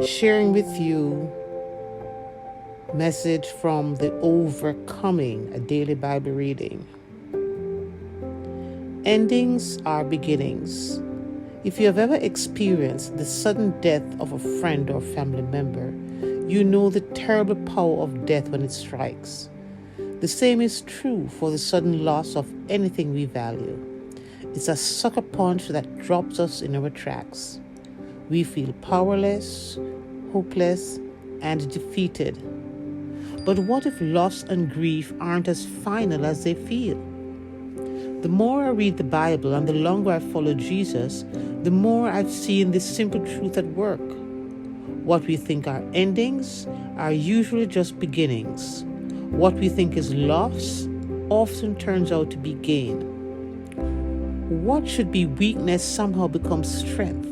sharing with you message from the Overcoming, a daily Bible reading. Endings are beginnings. If you have ever experienced the sudden death of a friend or family member, you know the terrible power of death when it strikes. The same is true for the sudden loss of anything we value. It's a sucker punch that drops us in our tracks. We feel powerless, hopeless, and defeated. But what if loss and grief aren't as final as they feel? The more I read the Bible and the longer I follow Jesus, the more I've seen this simple truth at work. What we think are endings are usually just beginnings. What we think is loss often turns out to be gain. What should be weakness somehow becomes strength.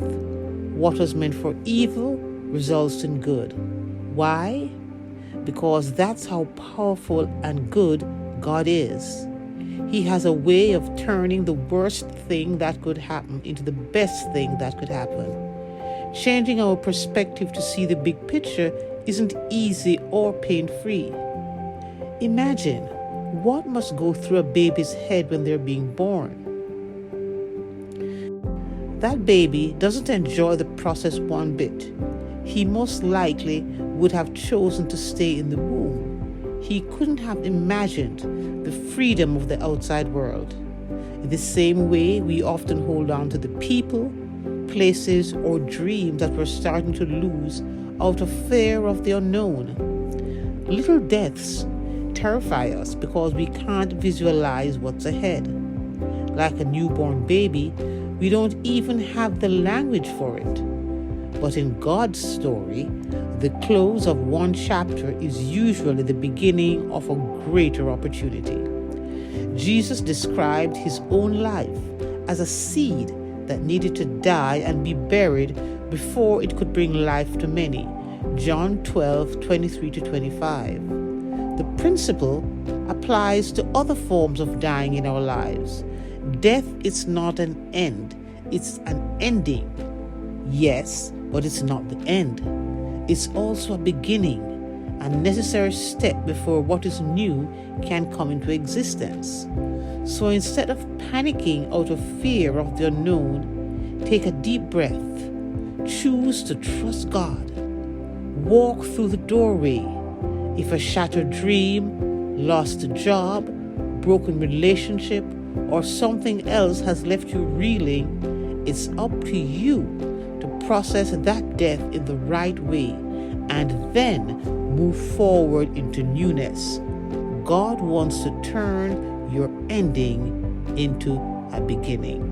What was meant for evil results in good. Why? Because that's how powerful and good God is. He has a way of turning the worst thing that could happen into the best thing that could happen. Changing our perspective to see the big picture isn't easy or pain-free. Imagine what must go through a baby's head when they're being born. That baby doesn't enjoy the process one bit. He most likely would have chosen to stay in the womb. He couldn't have imagined the freedom of the outside world. In the same way, we often hold on to the people, places, or dreams that we're starting to lose out of fear of the unknown. Little deaths terrify us because we can't visualize what's ahead. Like a newborn baby, we don't even have the language for it. But in God's story, the close of one chapter is usually the beginning of a greater opportunity. Jesus described his own life as a seed that needed to die and be buried before it could bring life to many. John 12:23-25. The principle applies to other forms of dying in our lives. Death is not an end, it's an ending. Yes, but it's not the end. It's also a beginning, a necessary step before what is new can come into existence. So instead of panicking out of fear of the unknown, take a deep breath. Choose to trust God. Walk through the doorway. If a shattered dream, lost a job, broken relationship, or something else has left you reeling, it's up to you to process that death in the right way and then move forward into newness. God wants to turn your ending into a beginning.